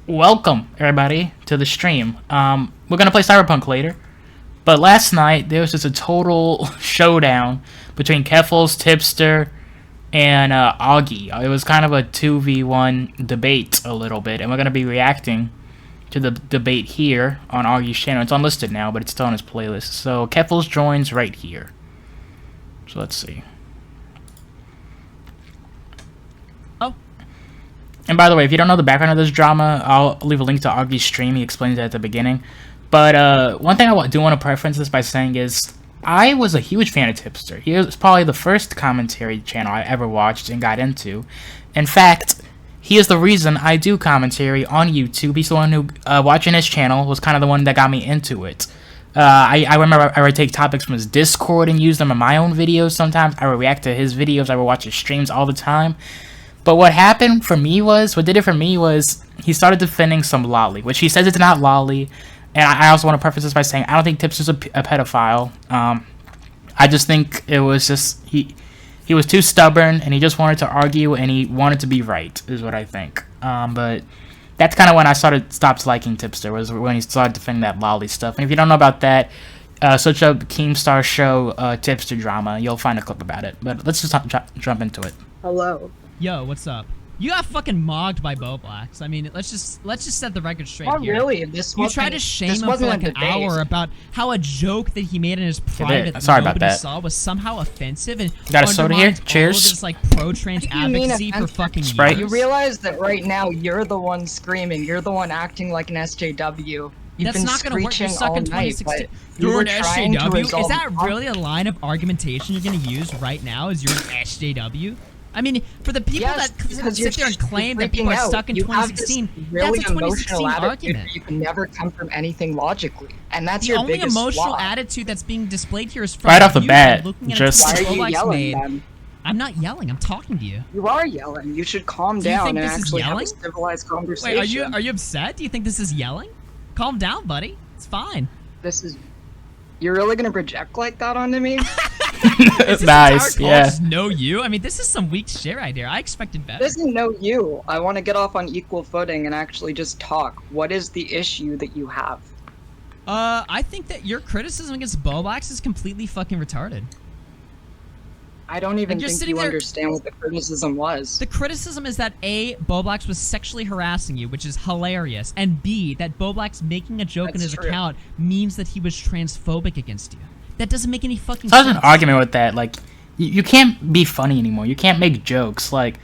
Welcome, everybody, to the stream. We're gonna play Cyberpunk later, but last night there was just a total showdown between Keffles, Tipster, and Augie. It was kind of a 2v1 debate a little bit, and we're gonna be reacting to the debate here on Augie's channel. It's unlisted now, but it's still on his playlist. So Keffles joins right here. So let's see. And by the way, if you don't know the background of this drama, I'll leave a link to Augie's stream. He explains it at the beginning. But one thing I do want to preference this by saying is I was a huge fan of Tipster. He was probably the first commentary channel I ever watched and got into. In fact, he is the reason I do commentary on YouTube. He's the one who, watching his channel, was kind of the one that got me into it. I remember I would take topics from his Discord and use them in my own videos sometimes. I would react to his videos. I would watch his streams all the time. But what happened for me was, what did it for me was, he started defending some lolly, which he says it's not lolly. And I also want to preface this by saying, I don't think Tipster's a pedophile. I just think it was just, he was too stubborn, and he just wanted to argue, and he wanted to be right, is what I think. But that's kind of when I stopped liking Tipster, was when he started defending that lolly stuff. And if you don't know about that, search up Keemstar Show Tipster drama. You'll find a clip about it. But let's just jump into it. Hello. Yo, what's up? You got fucking mogged by Boblax. I mean, let's just set the record straight Not here. really. You tried to shame him for like an hour about how a joke that he made in his private that nobody saw was somehow offensive and got a soda here? Cheers. All of this, like pro-trans advocacy for fucking Sprite. You realize that right now you're the one screaming. You're the one acting like an SJW. You've That's been not gonna work. You're stuck in 2016. You're an SJW. Is that really a line of argumentation you're gonna use right now? Is you're an SJW? I mean, for the people that sit there and claim that people are stuck in 2016, really that's a 2016 argument. You can never come from anything logically, and that's your biggest The only emotional flaw. attitude that's being displayed here is from right off the bat. Just why are you yelling, then? I'm not yelling. I'm talking to you. You are yelling. You should calm down and actually have a civilized conversation. Wait, are you upset? Do you think this is yelling? Calm down, buddy. It's fine. This is. You're really gonna project like that onto me? Nice, yeah. Know you? I mean, this is some weak shit right here. I expected better. This isn't know you. I want to get off on equal footing and actually just talk. What is the issue that you have? I think that your criticism against Boblax is completely fucking retarded. I don't even think you understand what the criticism was. The criticism is that A, Boblax was sexually harassing you, which is hilarious, and B, that Boblax making a joke in his account means that he was transphobic against you. That doesn't make any fucking sense. So there's an argument with that. Like, you can't be funny anymore. You can't make jokes. Like,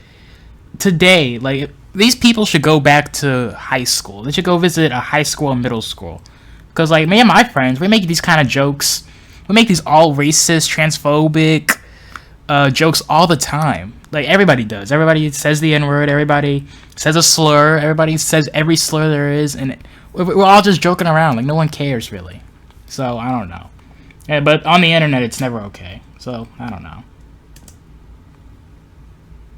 today, like, these people should go back to high school. They should go visit a high school and middle school. Because, like, me and my friends, we make these kind of jokes. We make these all racist, transphobic jokes all the time. Like, everybody does. Everybody says the N-word. Everybody says a slur. Everybody says every slur there is. And we're all just joking around. Like, no one cares, really. So, I don't know. Yeah, but on the internet, it's never okay. So, I don't know.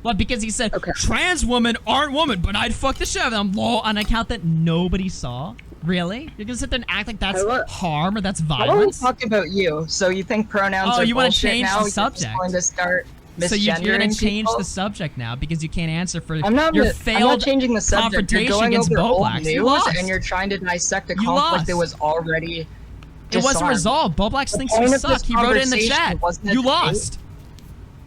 Well, because he said, trans women aren't women, but I'd fuck the shit out of them, lol, on an account that nobody saw? Really? You're gonna sit there and act like that's harm or that's violence? I don't talk about you, so you think pronouns are you want to bullshit change now? the subject. You're going to start so you're going to change people? the subject now because you can't answer for I'm not changing the subject. You're going against over old Boblax. news and you're trying to dissect a conflict that was already It wasn't resolved. Boblax thinks you suck. He wrote it in the chat. You lost.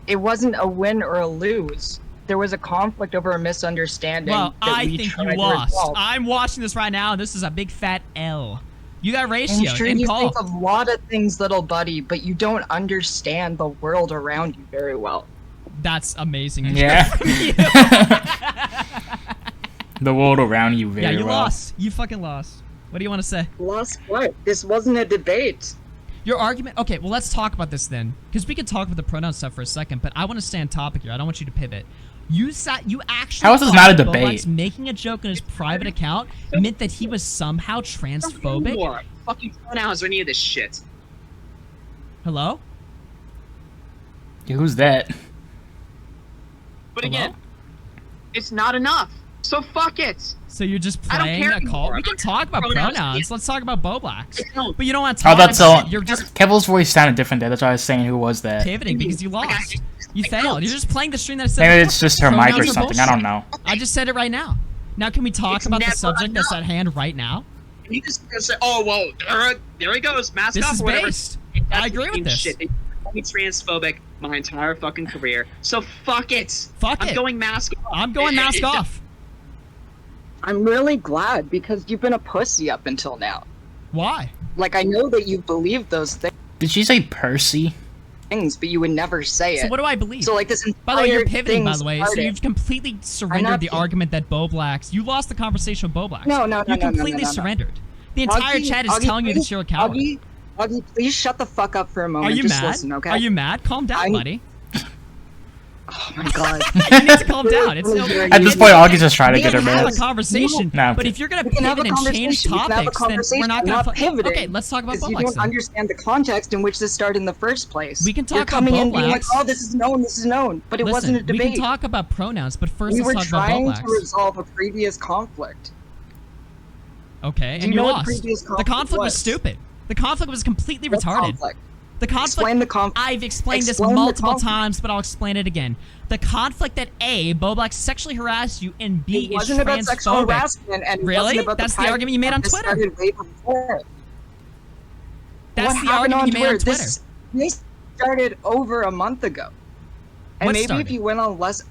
It wasn't a win or a lose. There was a conflict over a misunderstanding. Well, I think you lost. I'm watching this right now, and this is a big fat L. You got ratio. I'm sure you think of a lot of things, little buddy, but you don't understand the world around you very well. That's amazing. Yeah. The world around you very well. Yeah, you lost. You fucking lost. What do you want to say? Lost what? This wasn't a debate. Your argument... Okay, well, let's talk about this then. Because we could talk about the pronoun stuff for a second, but I want to stay on topic here. I don't want you to pivot. You actually... How is this not a debate? Making a joke in his private account meant that he was somehow transphobic? Fucking pronouns or any of this shit. Hello? Yeah, who's that? But again, it's not enough. So fuck it. So you're just playing a call? We can talk about pronouns. Let's talk about Boblax. But you don't want to talk about you're just... Keffles' voice sounded different there. That's why I was saying who was that. Pivoting because you lost. You failed. You're just playing the stream that said... Maybe it's just her mic or something. I don't know. I just said it right now. Now, can we talk It's about the never subject that's enough. at hand right now? And you just gonna say, oh, well, there he goes, mask This off is or whatever. based. It I doesn't agree with mean this. Shit. They called me transphobic my entire fucking career. So fuck it. Fuck I'm it. going mask off. I'm going mask off. I'm really glad because you've been a pussy up until now. Why? Like, I know that you believe those Did she say Percy? things, but you would never say it. So what do I believe? So, like, this entire By the way, you're thing pivoting, by the way, so started- you've completely surrendered the argument that Boblax... You lost the conversation with Boblax. No. You completely surrendered. The entire chat is telling you that you're a coward. Augie, please shut the fuck up for a moment. Are you Just mad? listen, okay? Are you mad? Calm down, buddy. Oh my god. You need to calm down. It's At this point, Augie's just trying to get her have mad. a conversation, No. but if you're gonna We can have pivot a and change conversation. We can have a topics, then conversation. we're not I'm gonna not pivoting. Okay, let's talk about Because you Boblax don't then. understand the context in which this started in the first place. We can talk You're about coming in being like, Boblax. oh, this is known, but it wasn't a Listen, debate. we can talk about pronouns, but first We were let's talk about trying Boblax. to resolve a previous conflict. Okay, Do and you you know what lost. previous The conflict conflict was was? stupid. The conflict was completely What retarded. conflict? The conflict. Explain the conflict. I've explained this Explain the multiple conflict. times, but I'll explain it again. The conflict that A, Boblax sexually harassed you, and B, It is wasn't about sexual transphobic. harassment, and it Really? wasn't about That's the private argument you made on stuff. This Twitter. started way before. That's What the happened argument you made on Twitter. This started over a month ago. And What maybe started? if you went on less...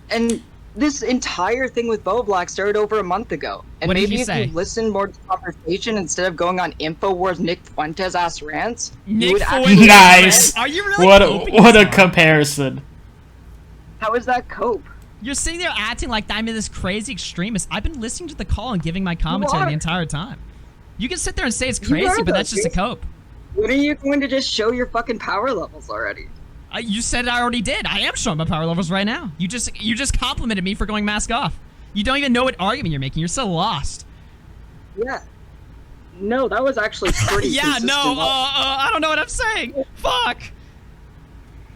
And this entire thing with Boblax started over a month ago. And What did maybe you if say? you listened more to the conversation instead of going on InfoWars Nick Fuentes ass rants, you Nick would Fuentes. actually... Nice. Are you really What coping a this hard? comparison. How is that cope? You're sitting there acting like I'm this crazy extremist. I've been listening to the call and giving my commentary are. the entire time. You can sit there and say it's You crazy, are, but though, that's just a dude. cope. When are you going to just show your fucking power levels already? You said I already did. I am showing my power levels right now. You just complimented me for going mask off. You don't even know what argument you're making. You're so lost. Yeah. No, that was actually pretty Yeah, consistent. no, I don't know what I'm saying. Fuck.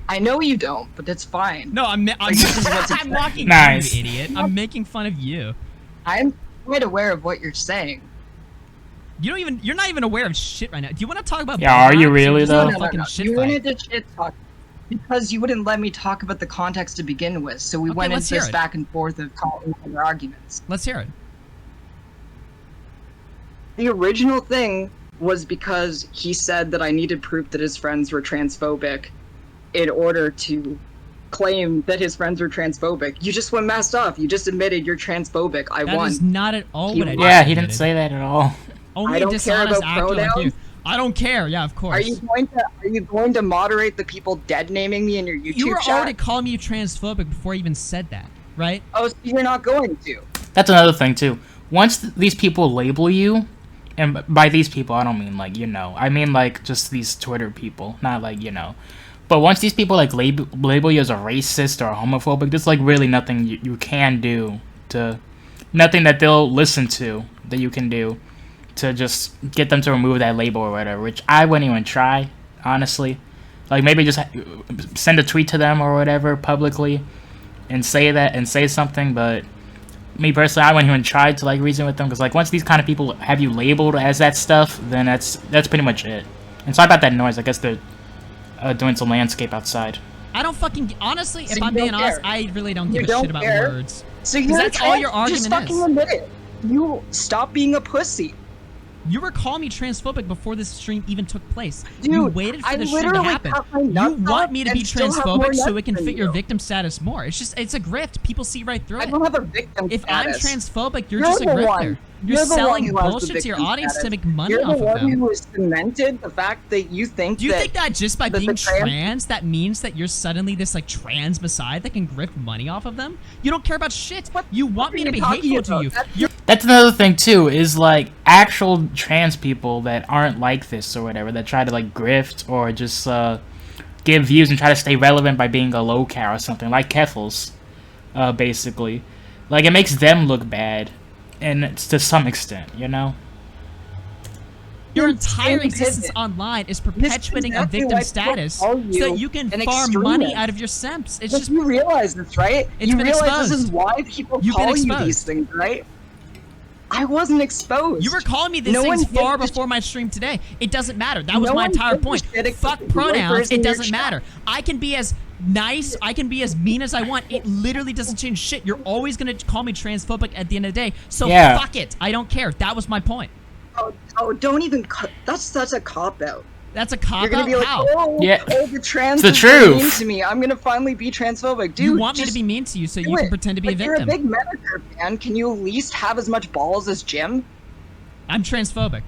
I know you don't, but it's fine. No, I'm this is what's I'm mocking Nice. you, idiot. I'm making fun of you. I'm quite aware of what you're saying. You're not even aware of shit right now. Do you want to talk about Yeah, are you Boblax or really, just though? have a fucking shit You fight? wanted to shit talk because you wouldn't let me talk about the context to begin with, so we Okay, went let's into this hear it. back and forth of calling other arguments. Let's hear it. The original thing was because he said that I needed proof that his friends were transphobic in order to claim that his friends were transphobic. You just went masked off. You just admitted you're transphobic. I That won. is not at all what I did. Yeah, he didn't say that at all. Only I a don't care dishonest about actor like you. pronouns. I don't care. Yeah, of course. Are you going to moderate the people dead naming me in your YouTube You were chat? already calling me transphobic before you even said that, right? Oh, so you're not going to. That's another thing too. Once these people label you, and by these people I don't mean like I mean like just these Twitter people, not like But once these people like label you as a racist or a homophobic, there's like really nothing you can do nothing that they'll listen to that you can do to just get them to remove that label or whatever. Which I wouldn't even try, honestly. Like maybe just send a tweet to them or whatever publicly, and say something, but. Me personally, I wouldn't even try to like reason with them because like once these kind of people have you labeled as that stuff, then that's pretty much it. And sorry about that noise. I guess they're doing some landscape outside. I don't fucking honestly. So If you I'm being don't honest, care. I really don't You give a don't shit about care? words. So you're that's all your just argument fucking is. admit it. You stop being a pussy. You were calling me transphobic before this stream even took place. Dude, you waited for I the stream to literally happen. cut my You nuts want off me to and be still have more transphobic so nuts it can than fit your you. victim status more. It's a grift. People see right through I it. don't have a victim If status. I'm transphobic, you're You're just a the grifter. one. You're You're the selling one who has the bullshit to your victim audience to status. make money You're off the of one them. who has cemented the fact that you think Do you think that just by that the being trans- trans, that means that you're suddenly this like trans messiah that can grift money off of them? You don't care about shit. You want me to be hateful to you. You're That's another thing too. Is like actual trans people that aren't like this or whatever that try to like grift or just give views and try to stay relevant by being a low car or something like Keffles, basically. Like it makes them look bad, and it's to some extent, Your entire Independent. existence online is perpetuating a exactly victim why status people call so you that you can an farm money extremist. out of your simps. It's But just you realize this, right? It's You been realize this is exposed. why people You've been call you exposed. these things, right? I wasn't exposed. you were calling me these No things one far gives a before my stream today. It doesn't matter. That was No my one entire gives a point. shit except Fuck the white pronouns. person It in your doesn't chat. matter. I can be as nice. I can be as mean as I want. It literally doesn't change shit. You're always gonna call me transphobic at the end of the day. So fuck it. I don't care. That was my point. Oh, don't even. That's such a cop out. That's a cop You're gonna out. be like, How? oh, the trans It's the is being truth. mean to me. I'm gonna finally be transphobic, dude. You want me to just be mean to you so do you can it. pretend to be a You're a victim. big Medicare fan. Can you at least have as much balls as Jim? I'm transphobic.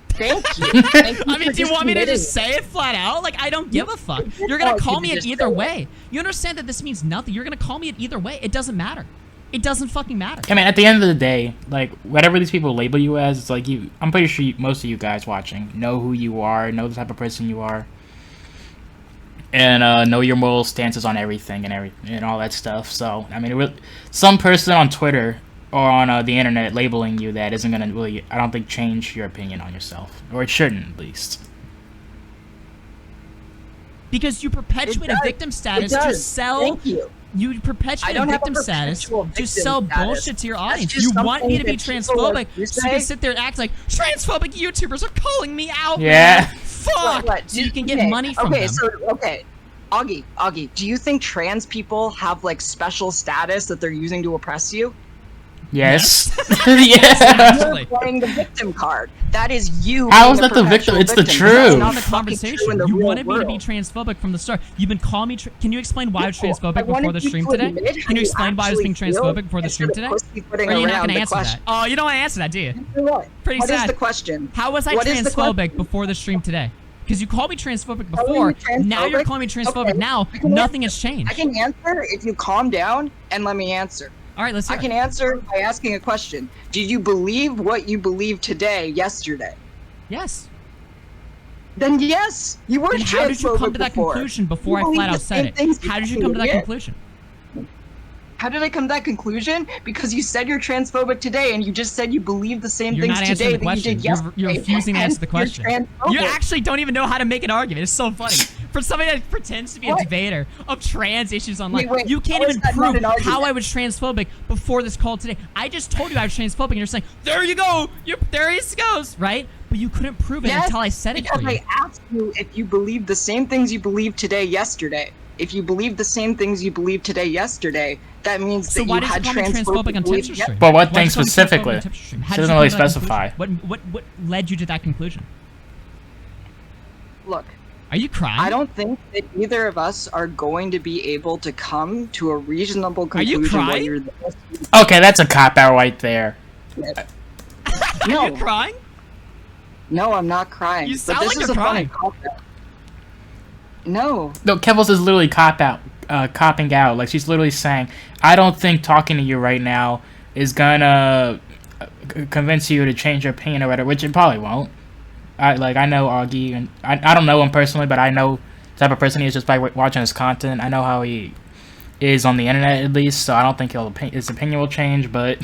Thank you. Thank you I mean, for do you want me to admitting just say it flat out? Like, I don't give a fuck. You're gonna call me it either way. You understand that this means nothing. You're gonna call me it either way. It doesn't matter. It doesn't fucking matter. I mean, at the end of the day, like, whatever these people label you as, it's like I'm pretty sure most of you guys watching know who you are, know the type of person you are, and know your moral stances on everything and all that stuff. So, I mean, some person on Twitter or on the internet labeling you that isn't gonna really, I don't think, change your opinion on yourself, or it shouldn't, at least. Because you perpetuate a victim status to sell. Thank you. You perpetuate a victim status to sell bullshit to your audience. You want me to be transphobic so you can sit there and act like transphobic YouTubers are calling me out. Yeah. Man. Fuck. So you can get money from them. Okay. Augie, do you think trans people have like special status that they're using to oppress you? Yes. Actually. You're playing the victim card. That is you. How is that the victim? It's the truth. That's not the conversation. You wanted me to be transphobic from the start. You've been calling me. Can you explain why I was transphobic before the stream today? Can you explain why I was being transphobic before the stream today? Or are you not going to answer that? Oh, you don't want to answer that, do you? Pretty sad. What is the question? How was I transphobic before the stream today? Because you called me transphobic before. Now you're calling me transphobic. Now nothing has changed. I can answer if you calm down and let me answer. All right, let's hear I can answer by asking a question. Did you believe what you believed today, yesterday? Yes. Then yes, you were Then how did you come to that before. conclusion before I flat out said it? How did you come to that conclusion? How did I come to that conclusion? Because you said you're transphobic today, and you just said you believe the same things today that you did yesterday. You're refusing to answer the question. You actually don't even know how to make an argument. It's so funny. For somebody that pretends to be a debater of trans issues online, you can't even prove how I was transphobic before this call today. I just told you I was transphobic, and you're saying, there you go, there he goes, right? But you couldn't prove it until I said it for you. Because I asked you if you believe the same things you believed today, yesterday. If you believe the same things you believed today, yesterday, that means that you had transphobic on Tipster stream? But what thing specifically? She doesn't really specify. What led you to that conclusion? Look. Are you crying? I don't think that either of us are going to be able to come to a reasonable conclusion. Are you crying? You're okay, that's a cop-out right there. No. Are you crying? No, I'm not crying. You sound like you're crying. No. No, Keffles is literally copping out. Like, she's literally saying, I don't think talking to you right now is gonna convince you to change your opinion or whatever, which it probably won't. I know Augie, and I don't know him personally, but I know the type of person he is just by watching his content. I know how he is on the internet, at least, so I don't think his opinion will change, but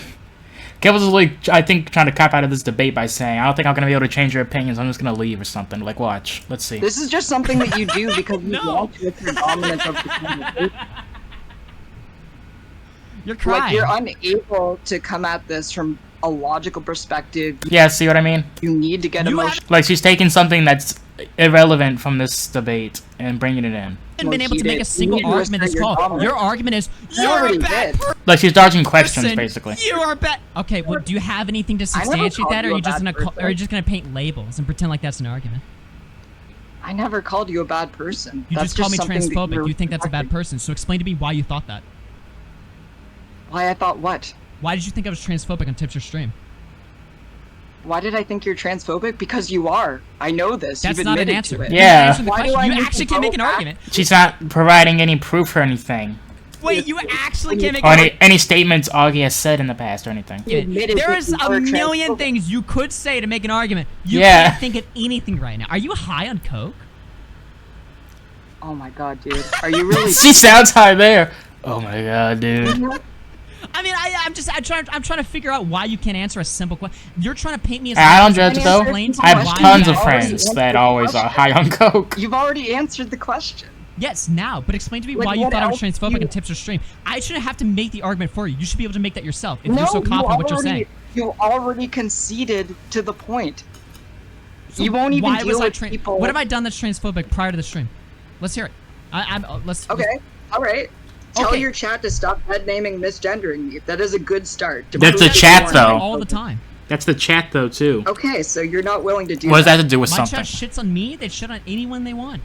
Keffles is really, I think, trying to cop out of this debate by saying, I don't think I'm going to be able to change your opinions, I'm just going to leave or something. Like, watch. Let's see. This is just something that you do because you want to the dominance of the conversation. You're crying. Like, you're unable to come at this from a logical perspective. Yeah, see what I mean? You need to get emotional. Like, she's taking something that's irrelevant from this debate and bringing it in. You haven't been able to make a single argument this call. Your argument is, you're a bad person. Like, she's dodging questions, basically. You are bad. Okay, well, do you have anything to substantiate that, or are you just gonna paint labels and pretend like that's an argument? I never called you a bad person. You just called me transphobic. You think that's a bad person. So explain to me why you thought that. Why I thought what? Why did you think I was transphobic on Tipster stream? Why did I think you're transphobic? Because you are. I know this. That's You've not an admitted answer. to it. Yeah. You actually can't make an argument. She's not providing any proof or anything. Wait, you actually can't make or any statements Augie has said in the past or anything. There is a million things you could say to make an argument. You can't think of anything right now. Are you high on coke? Oh my god, dude. Are you really? She sounds high there. Oh my god, dude. I mean, I'm trying to figure out why you can't answer a simple question. You're trying to paint me as. I don't judge though. I have tons of friends that always are high on coke. You've already answered the question. Yes, now, but explain to me why you thought I was transphobic in Tipster stream. I shouldn't have to make the argument for you. You should be able to make that yourself if you're so confident in what you're saying. You already conceded to the point. So you won't even deal with people. What have I done that's transphobic prior to the stream? Let's hear it. Let's. Okay. All right. Tell Okay. your chat to stop head naming misgendering me. That is a good start. That's prove a that chat, you are though. All the time. That's the chat, though, too. Okay, so you're not willing to do What does that. that have to do with My something? chat shits on me. They shit on anyone they want.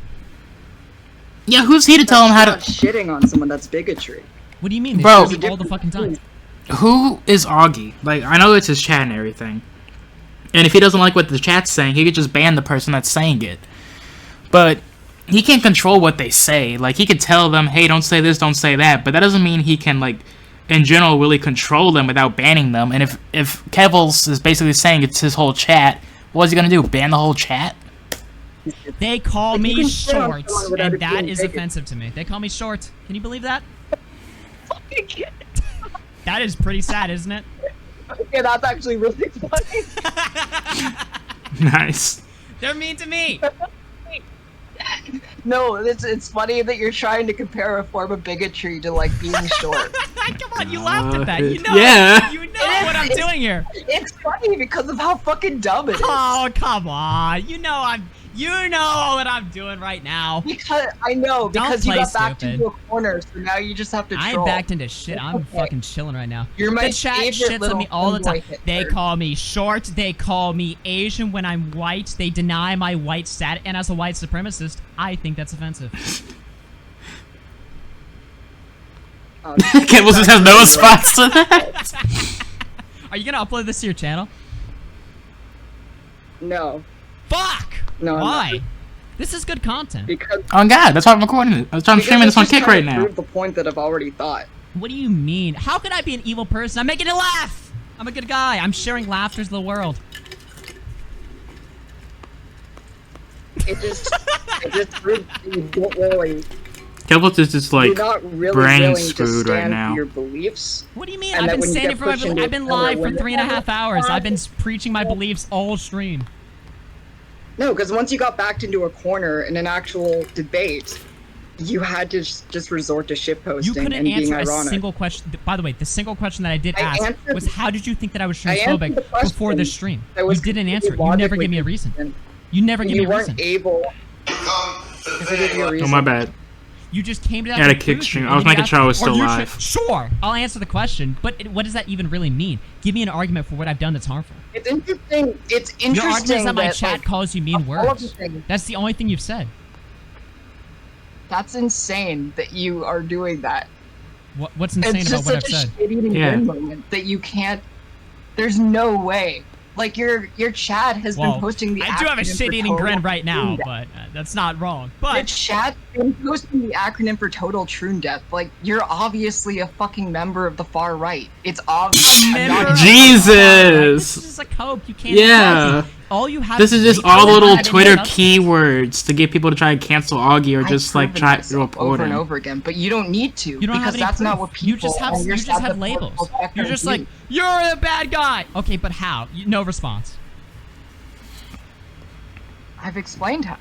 Yeah, who's he to tell him how Not to... shitting on someone, that's bigotry. What do you mean? They Bro. shit on me all the fucking time. Who is Augie? Like, I know it's his chat and everything. And if he doesn't like what the chat's saying, he could just ban the person that's saying it. But he can't control what they say. Like, he could tell them, hey, don't say this, don't say that. But that doesn't mean he can, like, in general, really control them without banning them. And if Keffles is basically saying it's his whole chat, what's he gonna do? Ban the whole chat? They call Like, you me can shit on short, someone without and it that being is bigoted. offensive to me. They call me short. Can you believe that? That is pretty sad, isn't it? Okay, that's actually really funny. Nice. They're mean to me. No, it's funny that you're trying to compare a form of bigotry to, like, being short. Come on, you laughed at that. You know. Yeah. You know what I'm doing here. It's funny because of how fucking dumb it is. Oh, come on. You know what I'm doing right now. Because I know, Don't because you play got backed stupid. into a corner, so now you just have to I troll. ain't backed into shit. I'm Okay. fucking chilling right now. You're my The chat favorite shits little on me all the time. homeboy Hitler. They call me short. They call me Asian when I'm white. They deny my white status. And as a white supremacist, I think that's offensive. Keffles just has no response to that. Are you gonna upload this to your channel? No, Fuck! No, I'm Why? not. This is good content. because Oh god, that's why I'm recording it. I'm streaming this on it's just Kick trying right to now. prove the point that I've already thought. What do you mean? How can I be an evil person? I'm making it laugh! I'm a good guy. I'm sharing laughter to the world. It just proves that you don't really, Keffles is just like you're not really brain willing to screwed stand right for now. your beliefs. What do you mean? And I've that been when you standing get for my pushed beliefs. into I've been a corner, live for when- 3.5 hours. I've been preaching my beliefs all stream. No, because once you got backed into a corner in an actual debate, you had to just resort to shitposting You couldn't and being answer a ironic. single question. By the way, the single question that I did I ask answered- was, how did you think that I was I answered transphobic the question before the stream? that You was didn't answer it. You completely never gave me a logically reason. consistent. You never gave me You a weren't reason. able to give you a Oh reason. my bad. You just came to that Yeah, the conclusion, kick stream. and I was then you making asked- sure I was or still you live. Sure, I'll answer the question, but what does that even really mean? Give me an argument for what I've done that's harmful. It's interesting. It's Your argument interesting is that my chat like, calls you mean of all of the words. things- That's the only thing you've said. That's insane that you are doing that. What's insane It's about just what I've such a said? shit-eating Yeah. grin moment that you can't. There's no way. Like your chat has Well, been posting the. I do have a acronym for shit-eating grin total right now, true death. but that's not wrong. Your But chat's been posting the acronym for total true death. Like you're obviously a fucking member of the far right. It's obvious. I'm Member not of Jesus! this is a cope. You can't. Yeah. All you have. This is just late all night little and Twitter stuff. keywords to get people to try and cancel Augie or I've just like proven try to myself report over and him. over again, but you don't need to. You don't because have any that's proof. not what people. You just have on your side of the labels. political spectrum You're just do. like, you're a bad guy. Okay, but how? No response. I've explained how.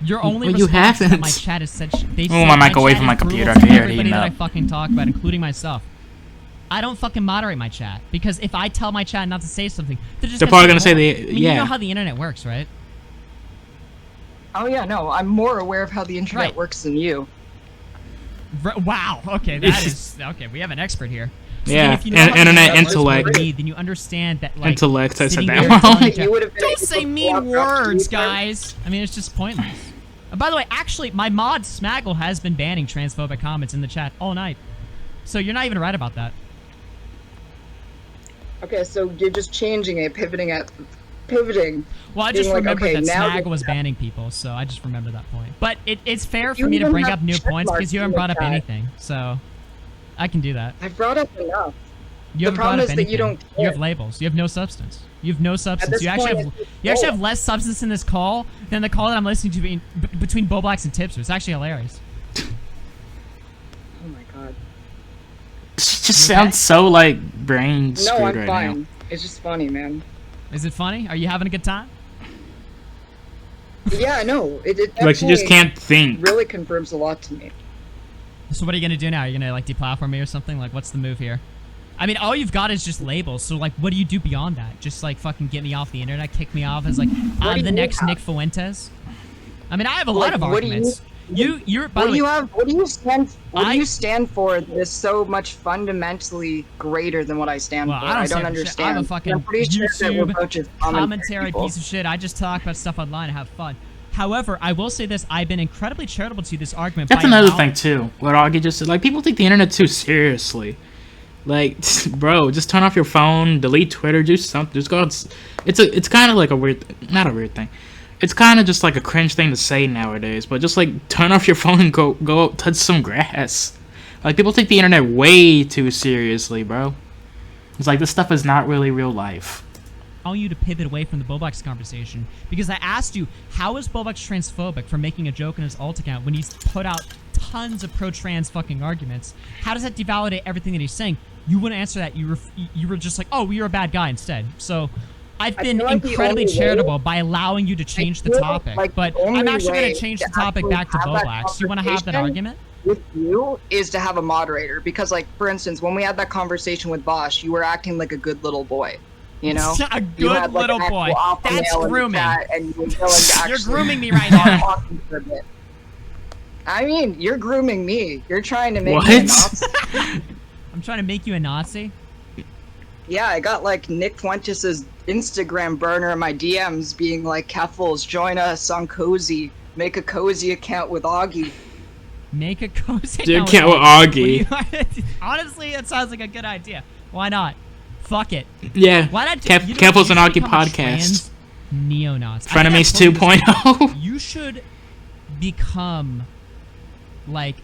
Your only Well, you response is that my haven't. chat has said. They Move my mic away chat from my is brutal computer. I to can hear it everybody heating that I up. fucking talk about, including myself. I don't fucking moderate my chat because if I tell my chat not to say something, they're probably gonna say more. they- I mean, yeah. You know how the internet works, right? Oh yeah, no, I'm more aware of how the internet Right. works than you. Wow. Okay, that is okay. We have an expert here. So Yeah, then if you know and how the internet works intellect. with me, then you understand that like Intellect, I said sitting that there wrong. telling You chat- would've been Don't able say to mean block out words, Twitter. guys. I mean, it's just pointless. By the way, actually, my mod Smaggle has been banning transphobic comments in the chat all night. So you're not even right about that. Okay, so you're just changing it, pivoting. Well, I Being just like, remembered okay, that now Smaggle that- was banning people, so I just remembered that point. But it's fair for You me to even bring have up new check points marks because you in haven't the brought up chat. anything, so I can do that. I've brought up enough. You The haven't problem brought is up that anything. you don't You have care. labels. You have no substance. You have no substance. this You actually point, have it's you actually bull. have less substance in this call than the call that I'm listening to between Boblacks and Tipster. It's actually hilarious. Oh my god. It just sounds so like brain No, screwed I'm right fine. now. It's just funny, man. Is it funny? Are you having a good time? Yeah, no, it Like she just definitely can't think. really confirms a lot to me. So what are you gonna do now? Are you gonna like deplatform me or something? Like what's the move here? I mean, all you've got is just labels. So like, what do you do beyond that? Just like fucking get me off the internet, kick me off as like do I'm the you next have? Nick Fuentes. I mean, I have a lot Like, of what do you- arguments. You're. By the way, what do you stand? What do you stand for that is so much fundamentally greater than what I stand for? I don't understand. I'm a fucking YouTube commentary piece of shit. I just talk about stuff online and have fun. However, I will say this: I've been incredibly charitable to this argument. That's another thing too. What Augie just said, like, people take the internet too seriously. Like, bro, just turn off your phone, delete Twitter, do something. Just go. It's kind of like not a weird thing. It's kind of just like a cringe thing to say nowadays. But just like turn off your phone and go touch some grass. Like, people take the internet way too seriously, bro. It's like this stuff is not really real life. I want you to pivot away from the Boblox conversation because I asked you, how is Boblox transphobic for making a joke in his alt account when he's put out tons of pro-trans fucking arguments? How does that devalidate everything that he's saying? You wouldn't answer that. You were just like, oh, you're a bad guy instead. So I've been incredibly charitable by allowing you to change the topic. But I'm actually going to change the topic back to Boblox. Do you want to have that argument? With you is to have a moderator. Because, like, for instance, when we had that conversation with Bosch, you were acting like a good little boy. You know? A good little boy. That's grooming. And you're grooming me right now. I mean, you're grooming me. You're trying to make me a Nazi. I'm trying to make you a Nazi? Yeah, I got, like, Nick Fuentes' Instagram burner in my DMs being like, Keffles, join us on Cozy. Make a Cozy account with Augie. Make a Cozy account with Augie. Honestly, it sounds like a good idea. Why not? Fuck it. Yeah. Why not? Keffles and Augie podcast. Neo-Nazi. Frenemies 2.0. You should become like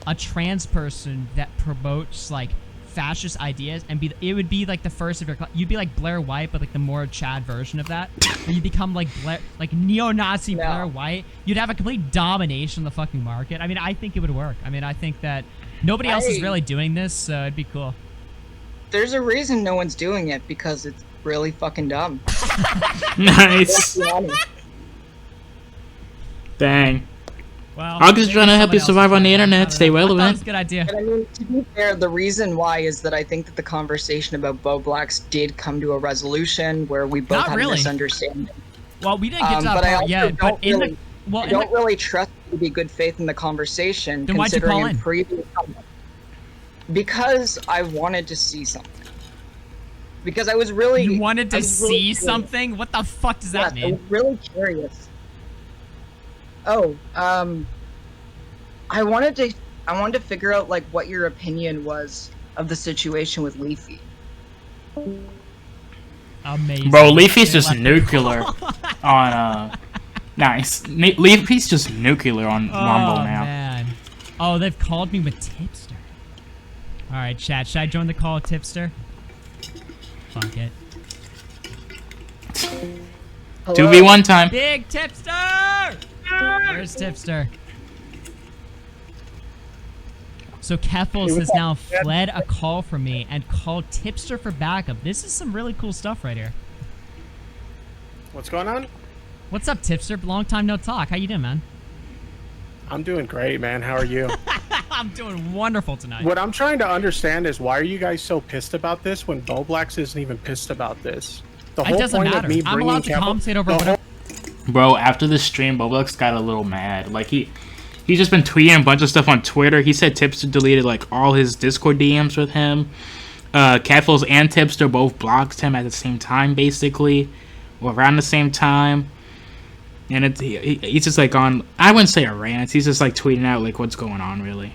a trans person that promotes like fascist ideas and it would be like the first of your class. You'd be like Blair White, but like the more Chad version of that. Where you become like neo-Nazi Blair White. You'd have a complete domination of the fucking market. I mean, I think it would work. I mean, I think that nobody else is really doing this, so it'd be cool. There's a reason no one's doing it, because it's really fucking dumb. Nice. Dang. Well, Augie's trying to help you survive on the internet, stay relevant. That's a good idea. But I mean, to be fair, the reason why is that I think that the conversation about Boblox did come to a resolution where we both had a misunderstanding. Well, we didn't get to that part yet, but I don't really trust you to be good faith in the conversation. Then why'd you call in? Because I wanted to see something. Because I was really... You wanted to see something? What the fuck does that mean? I was really curious. Oh, I wanted to figure out, like, what your opinion was of the situation with Leafy. Amazing. Bro, Leafy's just nuclear on, nice. Leafy's just nuclear on Rumble now. Man. Oh, they've called me with Tipster. Alright, chat. Should I join the call with Tipster? Fuck it. 2v1 time. Big Tipster! Where's Tipster? So Keffles has now fled a call from me and called Tipster for backup. This is some really cool stuff right here. What's going on? What's up, Tipster? Long time no talk. How you doing, man? I'm doing great, man. How are you? I'm doing wonderful tonight. What I'm trying to understand is why are you guys so pissed about this when Boblox isn't even pissed about this? The whole doesn't point matter. Of me I'm allowed to commentate over whatever. Bro, after the stream, Boblox got a little mad. Like, he's just been tweeting a bunch of stuff on Twitter. He said Tipster deleted, like, all his Discord DMs with him. Keffles and Tipster both blocked him at the same time, basically. Or around the same time. And he's just, like, on... I wouldn't say a rant. He's just, like, tweeting out, like, what's going on, really.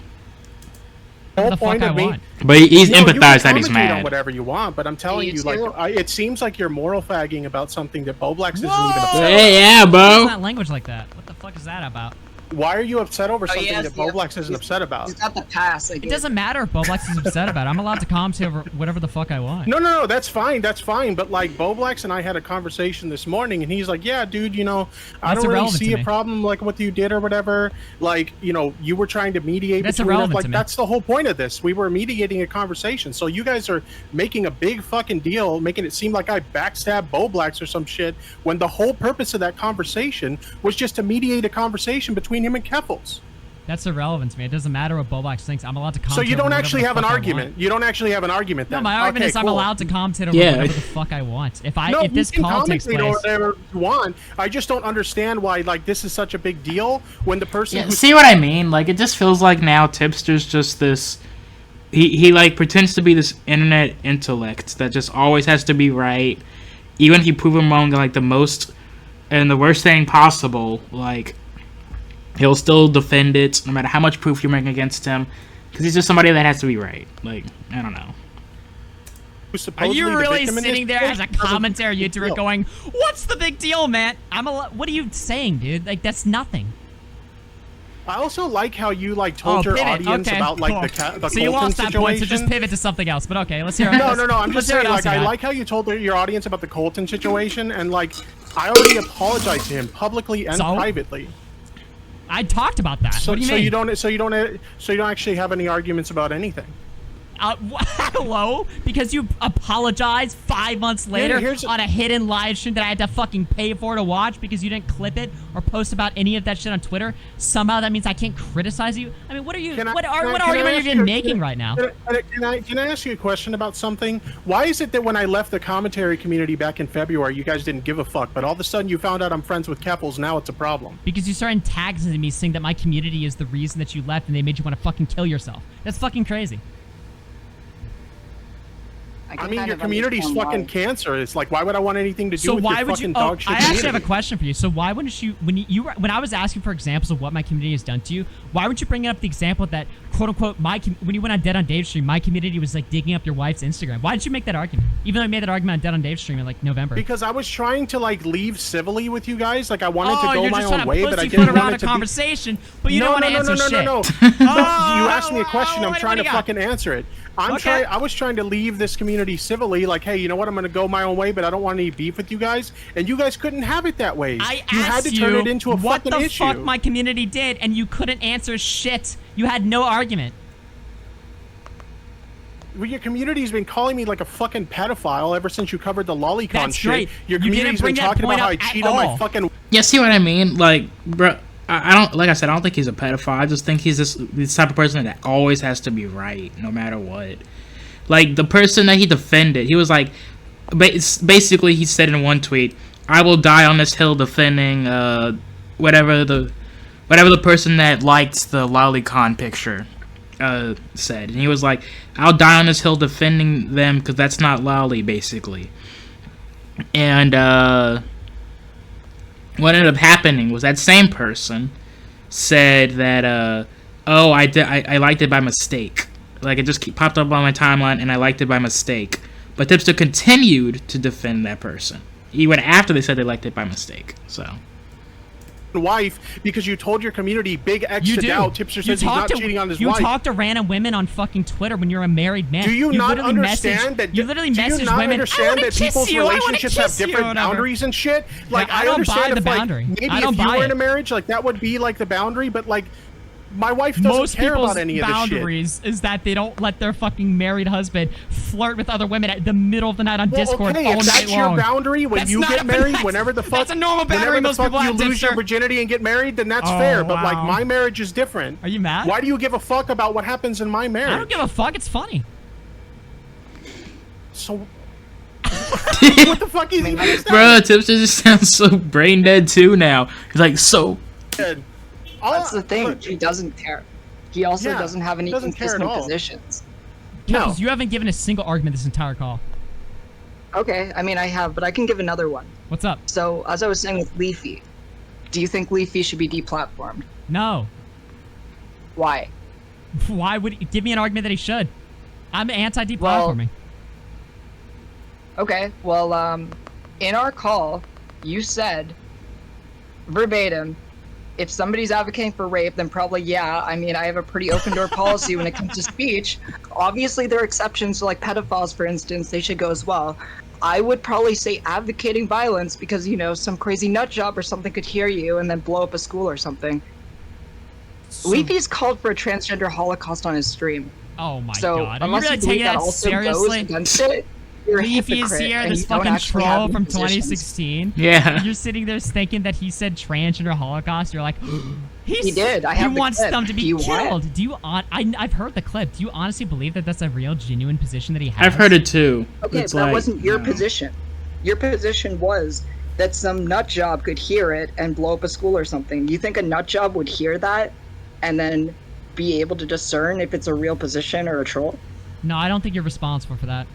What the fuck I want. But he's empathized that he's mad. On whatever you want, but I'm telling you, like, it seems like you're moral fagging about something that Boblox isn't even upset about. Yeah, bro. What's that language like that? What the fuck is that about? Why are you upset over something that Boblox isn't upset about? He's got the pass. It doesn't matter if Boblox is upset about it. I'm allowed to commentate over whatever the fuck I want. No, that's fine. That's fine. But, like, Boblox and I had a conversation this morning, and he's like, yeah, dude, you know, I don't really see a problem, like, what you did or whatever. Like, you know, you were trying to mediate between us. Like, that's the whole point of this. We were mediating a conversation. So you guys are making a big fucking deal, making it seem like I backstabbed Boblox or some shit, when the whole purpose of that conversation was just to mediate a conversation between him and Keffles. That's irrelevant to me. It doesn't matter what Boblax thinks. I'm allowed to comment. So you don't actually have an argument. You don't actually have an argument then. No, my argument is I'm allowed to comment on whatever the fuck I want. If this call takes place, or whatever you want. I just don't understand why like this is such a big deal when the person. Yeah, see what I mean? Like it just feels like now Tipster's just this. He like pretends to be this internet intellect that just always has to be right, even if you prove him wrong like the most and the worst thing possible. Like. He'll still defend it, no matter how much proof you bring against him, because he's just somebody that has to be right. Like, I don't know. Are you really sitting there as a commentary YouTuber going, "What's the big deal, man? What are you saying, dude? Like, that's nothing." I also like how you like told your audience about like the so you lost that point, so just pivot to something else. But okay, let's hear it. No. I'm just saying, like, I like how you told your audience about the Colton situation, and like, I already apologized to him publicly and privately. I talked about that. What do you mean? So you don't actually have any arguments about anything. Hello? Because you apologized 5 months later on a hidden live stream that I had to fucking pay for to watch because you didn't clip it or post about any of that shit on Twitter. Somehow that means I can't criticize you. I mean, what are you? What argument are you even making right now? Can I ask you a question about something? Why is it that when I left the commentary community back in February, you guys didn't give a fuck, but all of a sudden you found out I'm friends with Keffles? Now it's a problem. Because you started tagging me saying that my community is the reason that you left and they made you want to fucking kill yourself. That's fucking crazy. I mean, your community's fucking cancer. It's like, why would I want anything to do with your fucking dog shit? I actually have a question for you. So why wouldn't you, when I was asking for examples of what my community has done to you, why would you bring up the example that, quote unquote, when you went on Dead on Dave stream, my community was like digging up your wife's Instagram? Why did you make that argument? Even though I made that argument on Dead on Dave stream in like November. Because I was trying to like leave civilly with you guys. Like I wanted to go my own way, but I didn't want it to conversation, but you don't want to answer shit. No. You asked me a question. I'm trying to fucking answer it. I was trying to leave this community civilly, like, hey, you know what? I'm gonna go my own way, but I don't want any beef with you guys. And you guys couldn't have it that way. You had to turn it into a fucking issue. What the fuck my community did, and you couldn't answer shit. You had no argument. Well, your community's been calling me like a fucking pedophile ever since you covered the lolicon shit. Right. Your community's been talking about how I cheat on my fucking. Yeah, see what I mean? Like, bro. I don't, like I said, I don't think he's a pedophile. I just think he's this type of person that always has to be right, no matter what. Like, the person that he defended, he was like, basically, he said in one tweet, I will die on this hill defending, whatever the person that liked the lolicon picture, said. And he was like, I'll die on this hill defending them, because that's not lolly, basically. And, what ended up happening was that same person said that, oh, I liked it by mistake. Like, it just popped up on my timeline, and I liked it by mistake. But Tipster continued to defend that person, even after they said they liked it by mistake. So. Wife, because you told your community big X to doubt. Tipster says he's not cheating on his wife. You talk to random women on fucking Twitter when you're a married man. Do you not understand that? You literally message women. That people's relationships have different boundaries and shit. Like, I don't buy the boundary. Maybe if you were in a marriage, like that would be like the boundary, but like. My wife doesn't care about any of this shit. Most people's boundaries is that they don't let their fucking married husband flirt with other women at the middle of the night on Discord all night long. If that's your boundary when you get married, whenever the fuck, that's a normal boundary. Most people you lose your virginity and get married, then that's fair. But like my marriage is different. Are you mad? Why do you give a fuck about what happens in my marriage? I don't give a fuck. It's funny. So. What the fuck is he saying? Bro, Tipster just sounds so brain dead too now. He's like so. That's the thing. He doesn't care. He also doesn't have any consistent positions. No, you haven't given a single argument this entire call. Okay, I mean I have, but I can give another one. What's up? So, as I was saying with Leafy, do you think Leafy should be deplatformed? No. Why? Why would he give me an argument that he should? I'm anti-deplatforming. Okay, well, in our call, you said verbatim, if somebody's advocating for rape, then probably, yeah. I mean, I have a pretty open door policy when it comes to speech. Obviously, there are exceptions to, like, pedophiles, for instance. They should go as well. I would probably say advocating violence because, you know, some crazy nut job or something could hear you and then blow up a school or something. Leafy's called for a transgender holocaust on his stream. Oh, my God. Are you really taking that seriously? Against it, Leafy is here, this fucking troll from 2016. Yeah. You're sitting there thinking that he said transgender Holocaust. You're like, he did. He wants them to be killed. Do you? I've heard the clip. Do you honestly believe that that's a real, genuine position that he has? I've heard it too. Okay, but that wasn't your position. Your position was that some nut job could hear it and blow up a school or something. You think a nut job would hear that and then be able to discern if it's a real position or a troll? No, I don't think you're responsible for that.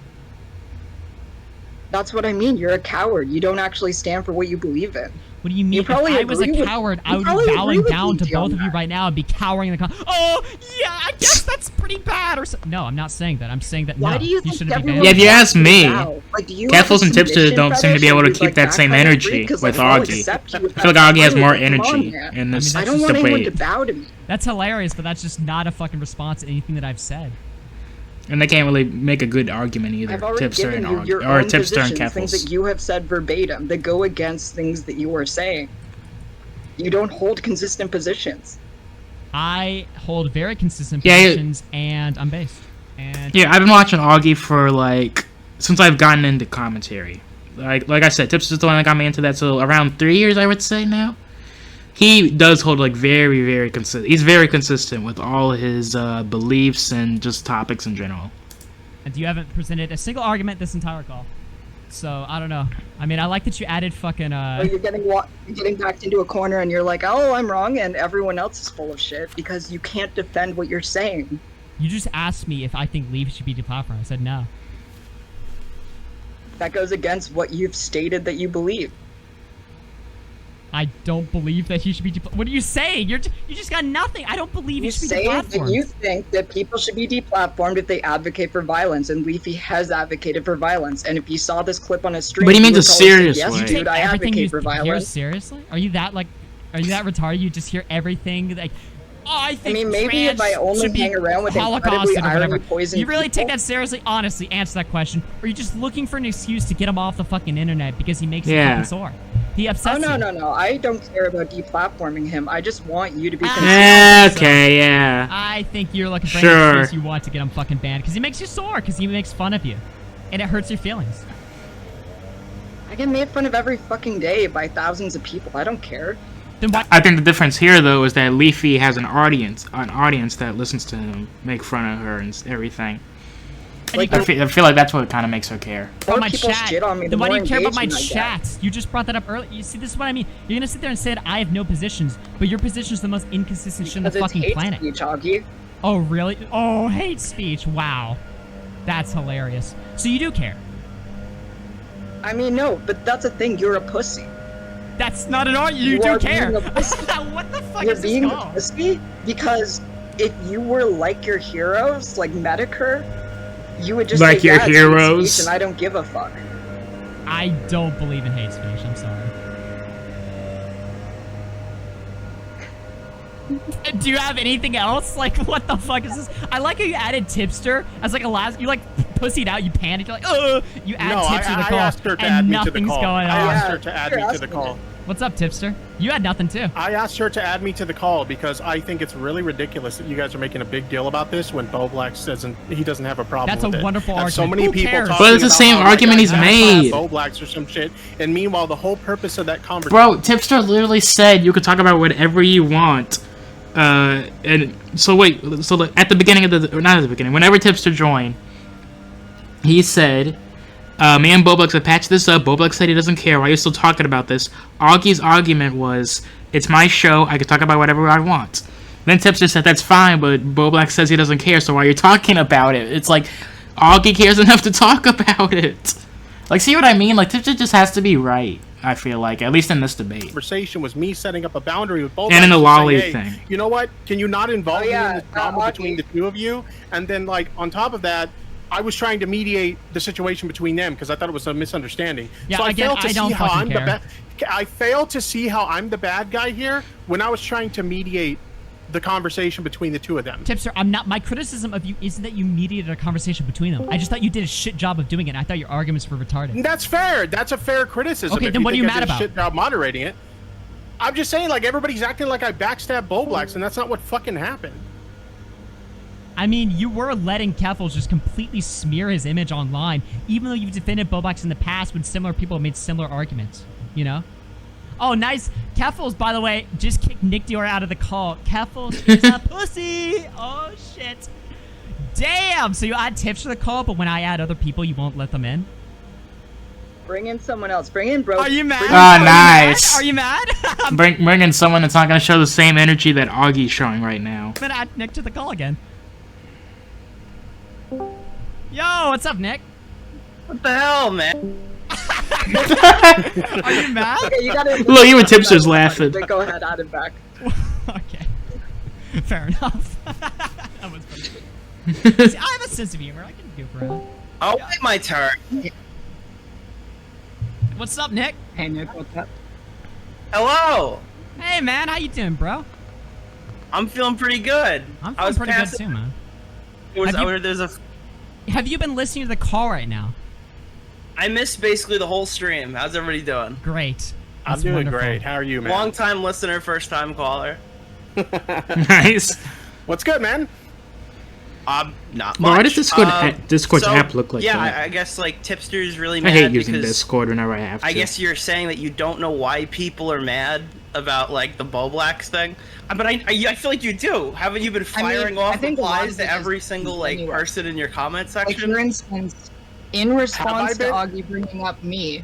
That's what I mean. You're a coward. You don't actually stand for what you believe in. What do you mean? If I was a coward, I would be bowing down to both of you right now and be cowering in the oh, yeah, I guess that's pretty bad or something. No, I'm not saying that. I'm saying that Why no, do you shouldn't be Yeah, if you ask me, Keffles and Tipster don't seem to be able to keep that same energy with Augie. I feel like Augie has more energy in this I don't want anyone to bow to me. That's hilarious, but that's just not a fucking response to anything that I've said. And they can't really make a good argument either. Tipster and Augie, or Tipster and Keffles. Things that you have said verbatim that go against things that you are saying. You don't hold consistent positions. I hold very consistent positions, and I'm based. And yeah, I've been watching Augie for since I've gotten into commentary. Like I said, Tipster's the one that got me into that. So around 3 years, I would say now. He does hold very, very consistent. He's very consistent with all his beliefs and just topics in general. And you haven't presented a single argument this entire call. So, I don't know. I mean, I like that you added fucking, You're getting backed into a corner and you're like, oh, I'm wrong, and everyone else is full of shit because you can't defend what you're saying. You just asked me if I think Leaf should be deplatformed. I said no. That goes against what you've stated that you believe. I don't believe that he should be deplatformed. What are you saying? You just got nothing. I don't believe he should be deplatformed. You say that you think that people should be deplatformed if they advocate for violence, and Leafy has advocated for violence. And if you saw this clip on his stream, but he means a serious way. Yes, dude, I advocate for violence. Hear seriously? Are you that retarded? You just hear everything like, oh, I think maybe if I only hang around with incredibly irony poison. You really take that seriously? Honestly, answer that question. Or are you just looking for an excuse to get him off the fucking internet because he makes you fucking sore? He upsets you. No. I don't care about deplatforming him. I just want you to be consistent. Okay, yeah. I think you're looking for an excuse you want to get him fucking banned because he makes you sore, because he makes fun of you. And it hurts your feelings. I get made fun of every fucking day by thousands of people. I don't care. Then why? I think the difference here, though, is that Leafy has an audience that listens to him make fun of her and everything. I feel like that's what kind of makes her care. About my chat. Then why do you care about my chat? You just brought that up earlier. You see, this is what I mean. You're gonna sit there and say that I have no positions, but your position is the most inconsistent shit on the fucking planet. Speech, Augie. Oh, really? Oh, hate speech. Wow. That's hilarious. So you do care? I mean, no, but that's a thing. You're a pussy. That's not an argument. You do care. What the fuck You're is being this a pussy because if you were like your heroes, like Medicare, you would just like say, your heroes, and I don't give a fuck. I don't believe in hate speech. I'm sorry. Do you have anything else? Like, what the fuck is this? I like how you added Tipster as like a last. You like pussied out. You panicked. You're like, ugh. You add Tipster to the call, I asked her to add me to the call. Going on. I asked her to add me to the call. What's up, Tipster? You had nothing too. I asked her to add me to the call because I think it's really ridiculous that you guys are making a big deal about this when Bo Black says he doesn't have a problem with it. That's a wonderful argument. So many people talking but it's the same argument he's made. Bo Blacks or some shit. And meanwhile, the whole purpose of that conversation. Bro, Tipster literally said you could talk about whatever you want. And so wait, so at the beginning of not at the beginning, whenever Tipster joined, he said, me and Boblex have patched this up. Boblex said he doesn't care. Why are you still talking about this? Augie's argument was, it's my show. I can talk about whatever I want. Then Tipster said, that's fine, but Boblex says he doesn't care, so why are you talking about it? It's like, Augie cares enough to talk about it. Like, see what I mean? Like, Tipster just has to be right, I feel like, at least in this debate. Conversation was me setting up a boundary with Boblex. And in the lolly thing. You know what? Can you not involve me in this drama between the two of you? And then, like, on top of that, I was trying to mediate the situation between them because I thought it was a misunderstanding. Yeah, so I failed to see how I'm the I failed to see how I'm the bad guy here when I was trying to mediate the conversation between the two of them. Tipster, my criticism of you isn't that you mediated a conversation between them. I just thought you did a shit job of doing it. And I thought your arguments were retarded. That's fair. That's a fair criticism. Okay, then what are you mad about? Shit job moderating it. I'm just saying, like, everybody's acting like I backstabbed Boblex, and that's not what fucking happened. I mean, you were letting Keffles just completely smear his image online, even though you've defended Boblax in the past when similar people have made similar arguments, you know? Oh, nice. Keffles, by the way, just kicked Nick Dior out of the call. Keffles is a pussy. Oh, shit. Damn. So you add tips to the call, but when I add other people, you won't let them in? Bring in someone else. Bring in bro. Are you mad? Nice. Are you mad? bring in someone that's not going to show the same energy that Augie's showing right now. I'm gonna add Nick to the call again. Yo, what's up, Nick? What the hell, man? Are you mad? Okay, you gotta Look, even Tipster's laughing. Go ahead, add it back. Okay. Fair enough. That was funny. See, I have a sense of humor. I can do for it. Oh, wait, my turn. What's up, Nick? Hey, Nick, what's up? Hello. Hey, man. How you doing, bro? I'm feeling pretty good. I'm feeling pretty good too, man. Have you been listening to the call right now? I missed basically the whole stream. How's everybody doing? Great. I'm doing great. How are you, man? Long time listener, first time caller. Nice. What's good, man? Not much. Why does Discord's app look like that? that? I guess like Tipster's really mad. I hate using Discord whenever I have to. I guess you're saying that you don't know why people are mad about like the Boblax thing, but I feel like you do. Haven't you been firing off replies to every single like person in your comment section? Like for instance, in response to Augie bringing up me,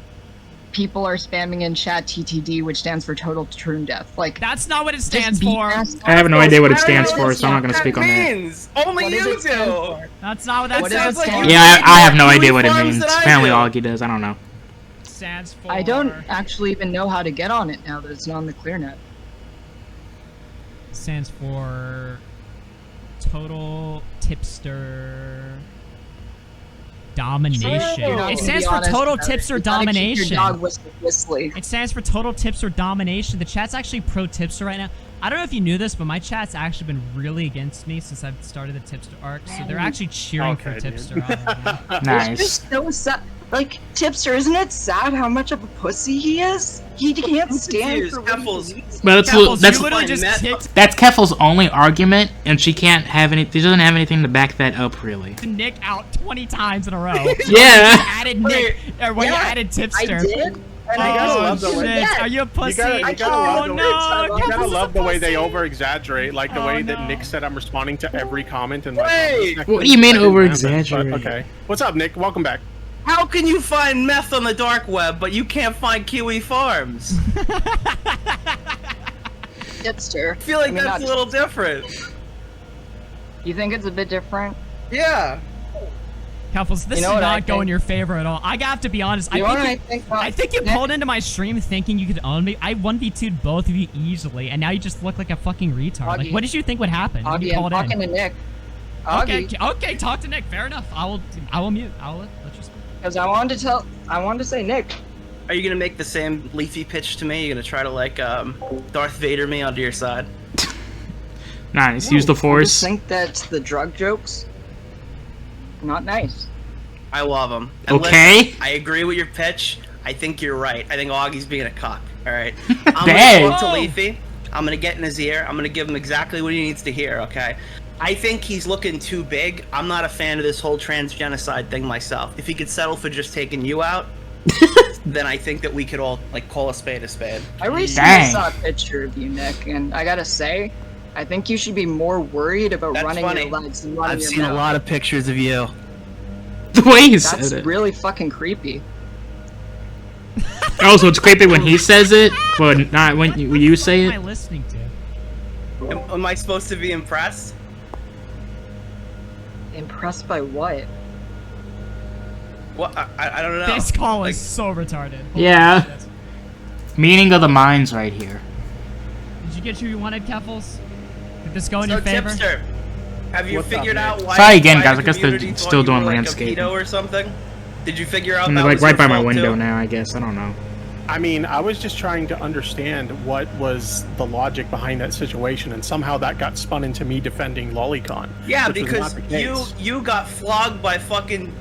people are spamming in chat TTD, which stands for Total Troon Death. Like that's not what it stands for. I have no idea what it stands for, so I'm not going to speak on that. Only you do. That's not what that stands for. Yeah, I have no idea what it means. Apparently Augie does. I don't know. Stands for... I don't actually even know how to get on it now that it's not on the ClearNet. Stands for Total Tipster Domination. It stands for Total Tipster Domination. It stands for Total Tipster Domination. The chat's actually pro Tipster right now. I don't know if you knew this, but my chat's actually been really against me since I've started the Tipster arc, so they're actually cheering for Tipster. Nice. It's just so sad. Like, Tipster, isn't it sad how much of a pussy he is? He can't stand for Keffles. But that's Keffles' only argument, and she can't have any. She doesn't have anything to back that up, really. Nick out 20 times in a row. Yeah. Added Nick, or you added Tipster. I did. Oh shit! Are you a pussy? You gotta love the way they over-exaggerate, like the way that Nick said I'm responding to every comment and like. What do you mean over-exaggerate? Okay. What's up, Nick? Welcome back. How can you find meth on the dark web, but you can't find Kiwi Farms? Tipster. I feel like that's a little different. You think it's a bit different? Yeah. Keffles, this is not going in your favor at all. I have to be honest. I think you pulled into my stream thinking you could own me. I 1v2'd both of you easily, and now you just look like a fucking retard. Augie, like, what did you think would happen? Augie, I'm talking to Nick. Okay, talk to Nick. Fair enough. I will mute. I'll let you speak. Because I wanted to say Nick. Are you gonna make the same Leafy pitch to me? You're gonna try to like Darth Vader me onto your side? Nice. Use the Force. I think that the drug jokes not nice. I love them. Okay. Listen, I agree with your pitch. I think you're right. I think Augie's being a cock. All right. I'm gonna talk to Leafy. I'm gonna get in his ear. I'm gonna give him exactly what he needs to hear. Okay. I think he's looking too big. I'm not a fan of this whole transgenocide thing myself. If he could settle for just taking you out, then I think that we could all like call a spade a spade. I recently saw a picture of you, Nick, and I gotta say, I think you should be more worried about running your legs than running your mouth. I've seen a lot of pictures of you. The way he said it. That's really fucking creepy. Oh, so it's creepy when he says it, but not when you say it? What am I listening to? Am I supposed to be impressed? Impressed by what? What? I don't know. This call is so retarded. Yeah. Meaning of the minds right here. Did you get who you wanted, Keffles? Did this go in your favor? Tipster, have you figured out why? Sorry again, guys. I guess they're still doing landscape. Or something? Did you figure out? And they're like right by my window now. I guess I don't know. I mean, I was just trying to understand what was the logic behind that situation, and somehow that got spun into me defending Lolicon. Yeah, because you got flogged by fucking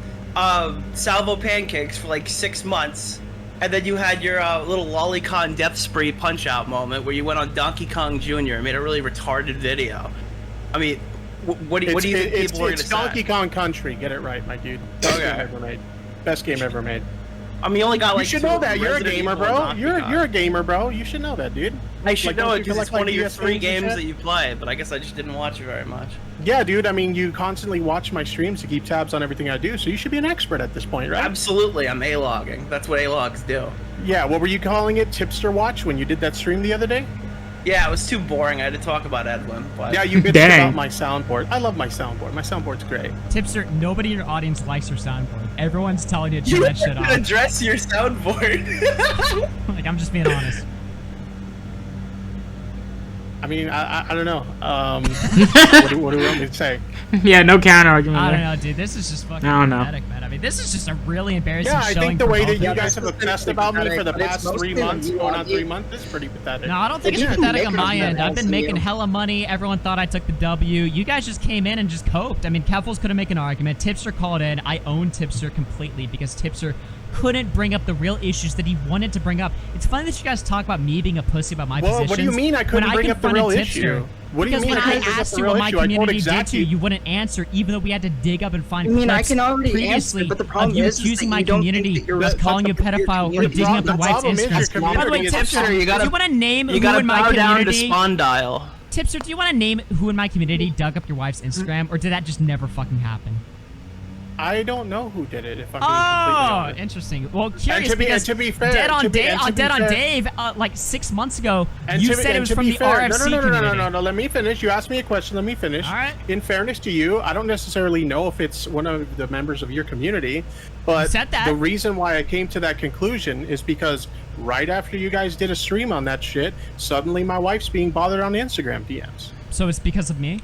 Salvo Pancakes for like 6 months, and then you had your little Lolicon death spree punch-out moment where you went on Donkey Kong Jr. and made a really retarded video. I mean, What do you think people are going to say? It's Donkey Kong Country. Get it right, my dude. Best game ever made. Best game ever made. I mean, you only got like. You should know that. You're a gamer, bro. You're a gamer, bro. You should know that, dude. I should know it because it's one of your 3 games that you play, but I guess I just didn't watch it very much. Yeah, dude. I mean, you constantly watch my streams to keep tabs on everything I do, so you should be an expert at this point, right? Absolutely, I'm A-logging. That's what A-logs do. Yeah, what were you calling it? Tipster Watch when you did that stream the other day? Yeah, it was too boring. I had to talk about Edwin. But... Yeah, you bitched about my soundboard. I love my soundboard. My soundboard's great. Tipster, nobody in your audience likes your soundboard. Everyone's telling you to turn that shit off. Address your soundboard. Like, I'm just being honest. I mean, I don't know. What do we want me to say? Yeah, no counter argument. I don't know, dude. This is just fucking pathetic, man. I mean, this is just a really embarrassing showing. Yeah, I think the way that you guys have obsessed about me for the past 3 months, going on 3 months, is pretty pathetic. No, I don't think it's pathetic on my end. I've been making hella money. Everyone thought I took the W. You guys just came in and just coped. I mean, Keffles couldn't make an argument. Tipster called in. I own Tipster completely because Tipster couldn't bring up the real issues that he wanted to bring up. It's funny that you guys talk about me being a pussy about my positions. What do you mean I couldn't bring up the real issue? What do you mean I couldn't bring up the real issue? Because when I asked you what my community did to you, you wouldn't answer, even though we had to dig up and find clips I can already answer, but the problem is accusing my community of calling you a pedophile or digging up your wife's Instagram. By the way, Tipster, do you want to name who in my community... Tipster, do you want to name who in my community dug up your wife's Instagram, or did that just never fucking happen? I don't know who did it, if I'm being completely honest. Interesting. Well, curious because to be fair, Dead on Dave, like 6 months ago, you said it was from the RFC community. No, let me finish. You asked me a question, let me finish. All right. In fairness to you, I don't necessarily know if it's one of the members of your community, but the reason why I came to that conclusion is because right after you guys did a stream on that shit, suddenly my wife's being bothered on Instagram DMs. So it's because of me?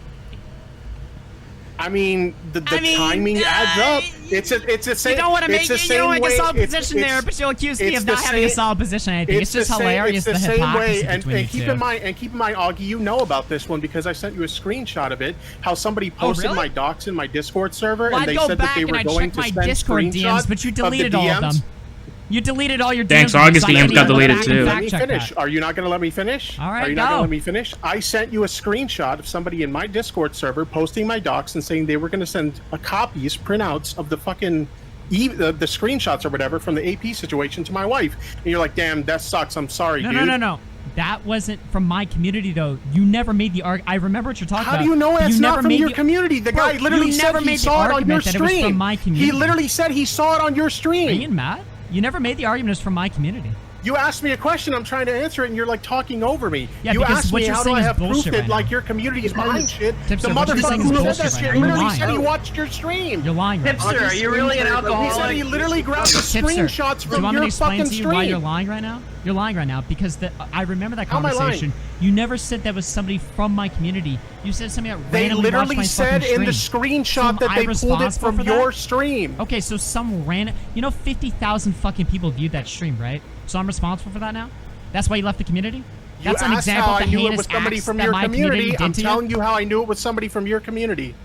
I mean, the timing adds up. It's the same. You don't want to make a solid position there, but you'll accuse me of not having a solid position. I think it's just hilarious. It's the same way, and keep in mind, Augie, you know about this one because I sent you a screenshot of it. How somebody posted my docs in my Discord server, and they said that they were going to send screenshots but you deleted all of them. You deleted all your DMs. Thanks, August DMs got deleted too. Let me finish. Are you not going to let me finish? All right, Are you not going to let me finish? I sent you a screenshot of somebody in my Discord server posting my docs and saying they were going to send copies, printouts of the fucking the screenshots or whatever from the AP situation to my wife. And you're like, damn, that sucks. I'm sorry, dude. No. That wasn't from my community, though. You never made the argument. I remember what you're talking about. How do you know it's not from your community? The guy literally said he saw it on your stream. He literally said he saw it on your stream. Are you mad? You never made the argument it was from my community. You asked me a question, I'm trying to answer it, and you're like talking over me. Yeah, you asked me how do I have proof that like your community is behind shit. Tipster, the motherfucker who said that shit literally said he watched your stream. You're lying. Tipster, are you really an alcoholic? He said he literally grabbed the screenshots from your fucking stream. Do you want me to explain to you why you're lying right now? You're lying right now because I remember that conversation. You never said that was somebody from my community. You said somebody that randomly watched my fucking stream. They literally said in the screenshot that they pulled it from your stream. Okay, so some random... 50,000 fucking people viewed that stream, right? So I'm responsible for that now? That's why you left the community? That's an example of the heinous acts that my community did to you? I'm telling you how I knew it was somebody from your community.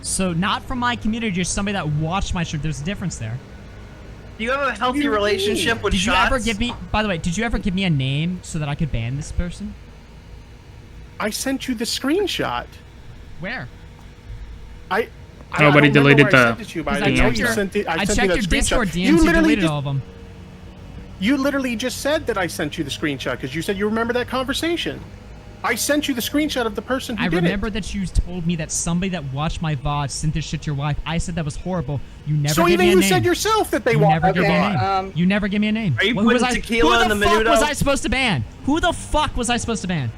So not from my community, just somebody that watched my stream. There's a difference there. Do you have a healthy relationship with shots? Did you ever give me... By the way, did you ever give me a name so that I could ban this person? I sent you the screenshot. Where? Nobody deleted the... I checked your Discord DMs, you deleted all of them. You literally just said that I sent you the screenshot because you said you remember that conversation. I sent you the screenshot of the person who did it. I remember that you told me that somebody that watched my VOD sent this shit to your wife. I said that was horrible. You never gave me a name. So even you said yourself that they watched your VOD. You never gave me a name. Are you putting tequila in the menudo? Who the fuck was I supposed to ban? Who the fuck was I supposed to ban?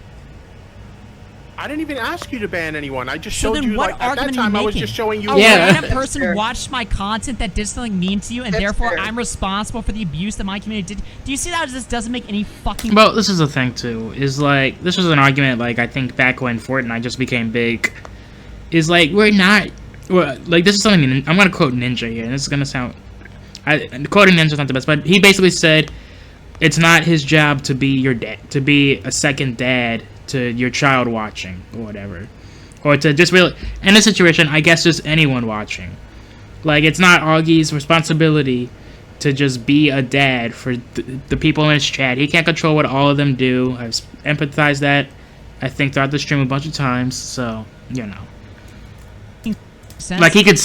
I didn't even ask you to ban anyone. I just showed you, like, at that time, I was just showing you... A random person watched my content that did something mean to you, and therefore I'm responsible for the abuse that my community did. Do you see that this doesn't make any fucking... Well, this is the thing, too, is, like, this was an argument, like, I think back when Fortnite just became big, is, like, we're not... like, this is something... I'm gonna quote Ninja here, and this is gonna sound... quoting Ninja's not the best, but he basically said it's not his job to be your dad, to be a second dad to your child watching or whatever, or to just really in a situation, I guess just anyone watching, like it's not Augie's responsibility to just be a dad for the people in his chat. He can't control what all of them do. I've empathized that I think throughout the stream a bunch of times, so you know sense? Like he could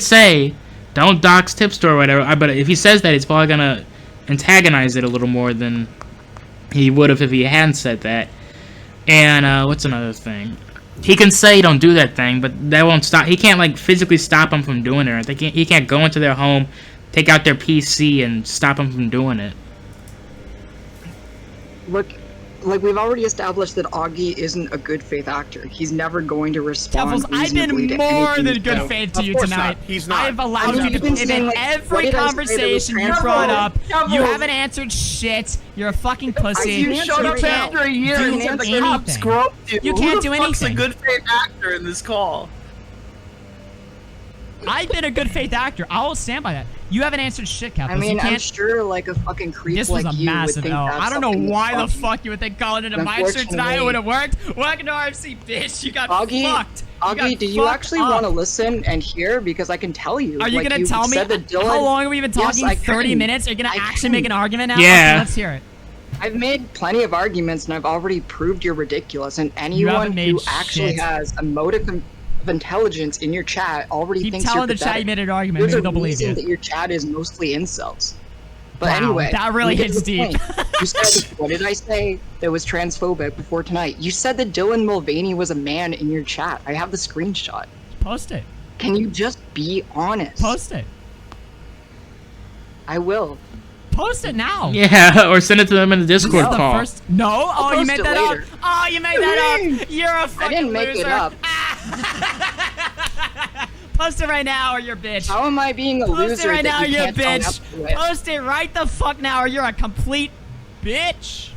say, "Don't dox Tipster" or whatever. But if he says that, he's probably gonna antagonize it a little more than he would have if he hadn't said that. And what's another thing? He can say don't do that thing, but that won't stop. He can't like physically stop him from doing it. He can't go into their home, take out their PC, and stop him from doing it. Look, like we've already established that Augie isn't a good faith actor. He's never going to respond. Keffles, I've been more than good faith to you tonight. He's not. I've allowed you to pivot every conversation you brought up. You haven't answered shit. You're a fucking pussy. You showed up after a year and said the cops groped you. You can't do Who the fuck's anything. a good faith actor in this call? I've been a good faith actor. I will stand by that. You haven't answered shit, Keffles. I mean, you can't... I'm sure like a fucking creep This was like a you massive would think L. that's I don't know something why the that's fuck you would think calling it a mic shirt tonight would have worked. Welcome to RFC, bitch. You got fucked. Augie, do you actually want to listen and hear? Because I can tell you. Are you like, gonna tell me? How long have we been talking? Yes, 30 minutes? Are you gonna actually make an argument now? Yeah. Okay, let's hear it. I've made plenty of arguments and I've already proved you're ridiculous. And anyone who actually has a motive of intelligence in your chat already thinks you're telling the chat you made an argument. Maybe they'll believe you. That your chat is mostly incels. But wow, anyway, that really hits deep. You said, what did I say that was transphobic before tonight? You said that Dylan Mulvaney was a man in your chat. I have the screenshot. Post it. Can you just be honest? Post it. I will. Post it now. Yeah, or send it to them in the Discord call. No? Oh, you made that later. up. Oh, you made that up. You're a fucking I didn't make loser. it up. Post it right now or you're a bitch. How am I being a loser? Post it right now or you're a bitch. Post it right the fuck now or you're a complete bitch.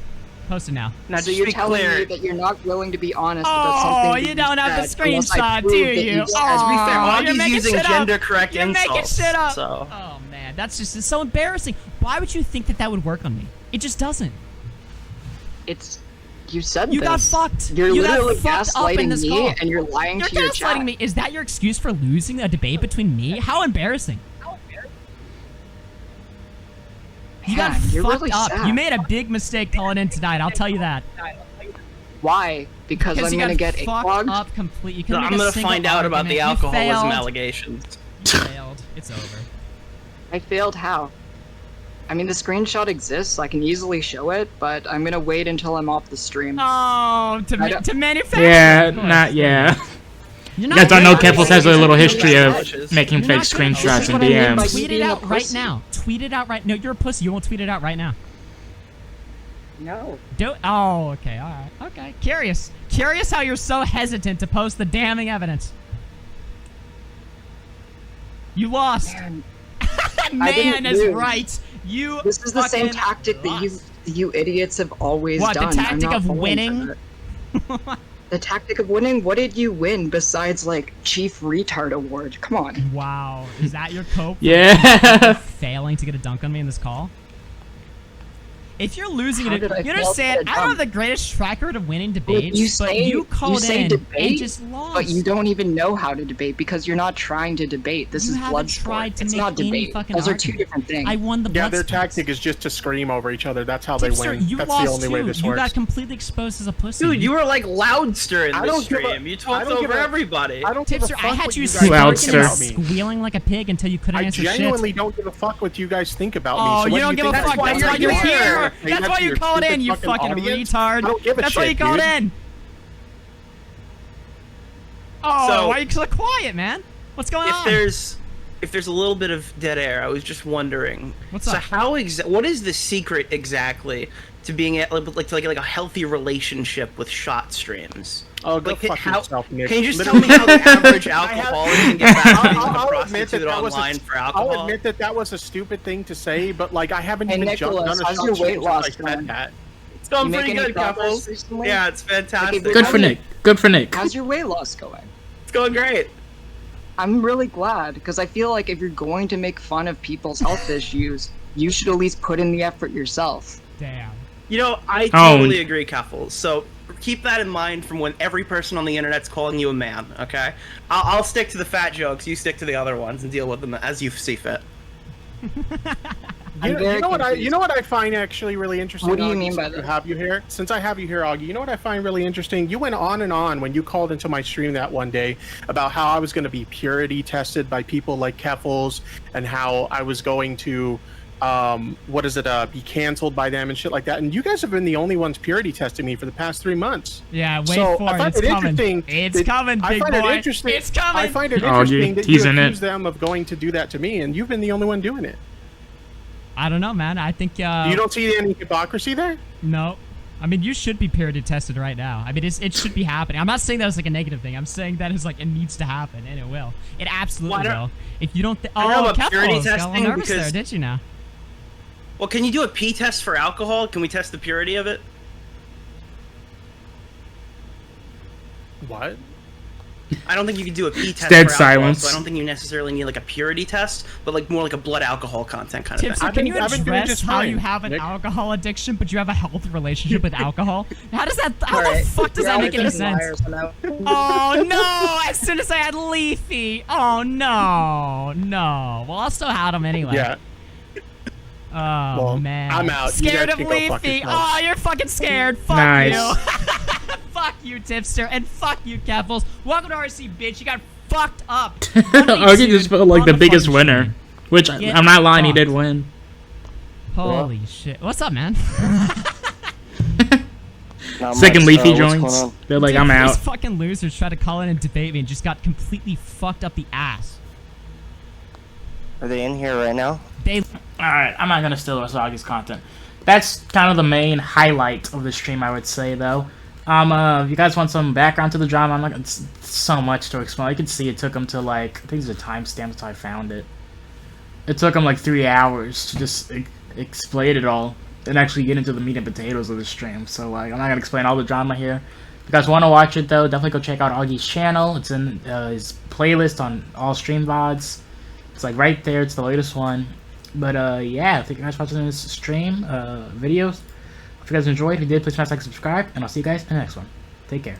Post it now. Now, so you're telling me that you're not willing to be honest about something. Oh, you don't have the screenshot, do you? Oh, to be fair, Augie's using gender correct insults. You're making shit up. So. Oh man, that's just so embarrassing. Why would you think that that would work on me? It just doesn't. You said you got fucked. You're literally gaslighting me, and you're lying to your chat. You're gaslighting me. Is that your excuse for losing a debate between me? How embarrassing. You got fucked up. Sad. You made a big mistake calling in tonight. I'll tell you that. Why? Because I'm gonna get fucked up completely. No, I'm gonna find out about the alcoholism allegations. You failed. It's over. I failed how? I mean, the screenshot exists. I can easily show it, but I'm gonna wait until I'm off the stream. Oh, to manufacture. Yeah. You guys don't know Keffles has a little history of making fake screenshots and DMs. Tweet it out right now. Tweet it out right. No, you're a pussy. You won't tweet it out right now. No. Oh, okay. All right. Okay. Curious how you're so hesitant to post the damning evidence. You lost. Man is right. This is the same tactic that you idiots have always done. What, the tactic of winning? The tactic of winning? What did you win besides, like, Chief Retard Award? Come on. Wow. Is that your cope? Yeah. Failing to get a dunk on me in this call? If you're losing it, you understand, I don't have the greatest track record of winning debates, but you called in and just lost. But you don't even know how to debate because you're not trying to debate. This is blood sport. It's not debate. Those are two different things. I won the blood their tactic is just to scream over each other. That's how they win. That's the only way this works. You got completely exposed as a pussy. Dude, you were like Loudster in this stream. You talked over everybody. I don't give a fuck. I had you squealing like a pig until you couldn't answer shit. I genuinely don't give a fuck what you guys think about me. Oh, you don't give a fuck. That's why you're here. That's why you called in, you fucking retard. I don't give a That's why you called in. Oh, why are you so quiet, man? What's going on? If there's a little bit of dead air, I was just wondering. What's up? So what is the secret exactly to being like a healthy relationship with shot streams? Oh, go fuck yourself, Nick. Can you just tell me how the average alcoholic can get back to being a prostitute online for alcohol? I'll admit that was a stupid thing to say, but like I haven't even done a shot your weight loss like that. It's going pretty good, Keffles. Yeah, it's fantastic. Good for Nick. Good for Nick. How's your weight loss going? It's going great. I'm really glad, because I feel like if you're going to make fun of people's health issues, you should at least put in the effort yourself. Damn. You know, I totally agree, Keffles. So keep that in mind from when every person on the internet's calling you a man, okay? I'll stick to the fat jokes, you stick to the other ones, and deal with them as you see fit. You know what I find actually really interesting. What do you Augie, mean by that? Since I have you here, Augie, you know what I find really interesting? You went on and on when you called into my stream that one day about how I was going to be purity tested by people like Keffles, and how I was going to be canceled by them and shit like that. And you guys have been the only ones purity testing me for the past 3 months. Yeah, wait for it. It's coming. It's coming, big boy. It's coming. I find it interesting that you accuse them of going to do that to me, and you've been the only one doing it. I don't know, man. I think... You don't see any hypocrisy there? No. I mean, you should be purity tested right now. I mean, it should be happening. I'm not saying that as like a negative thing. I'm saying that is like it needs to happen, and it will. It absolutely will. If you don't... purity testing got a little nervous there, did you now? Well, can you do a pee test for alcohol? Can we test the purity of it? What? I don't think you can do a pee test Dead for silence. alcohol, so I don't think you necessarily need like a purity test, but like more like a blood alcohol content kind of Tipster, thing. can you address how you have an alcohol addiction, but you have a healthy relationship with alcohol? How does that? How the fuck does that make any sense? Oh no! As soon as I had Leafy, oh no, no. Well, I'll still have him anyway. Yeah. Oh man. I'm out. Scared of Leafy. Oh, you're fucking scared. Fuck you. Fuck you, Tipster, and fuck you, Keffles. Welcome to RC, bitch. You got fucked up. Augie just felt like the biggest winner. Which, I'm not lying, he did win. Holy shit. What's up, man? Second Leafy joins. They're like, I'm out. These fucking losers tried to call in and debate me and just got completely fucked up the ass. Are they in here right now? Alright, I'm not gonna steal the rest of Augie's content. That's kind of the main highlight of the stream, I would say, though. If you guys want some background to the drama, I'm not gonna... It's so much to explain. I can see it took him to, like... I think there's a timestamp until I found it. It took him, like, 3 hours to just explain it all and actually get into the meat and potatoes of the stream. So, like, I'm not gonna explain all the drama here. If you guys want to watch it, though, definitely go check out Augie's channel. It's in his playlist on all stream VODs. It's, like, right there. It's the latest one. But, yeah, thank you guys for watching this stream, videos. If you guys enjoyed, if you did, please smash like, subscribe, and I'll see you guys in the next one. Take care.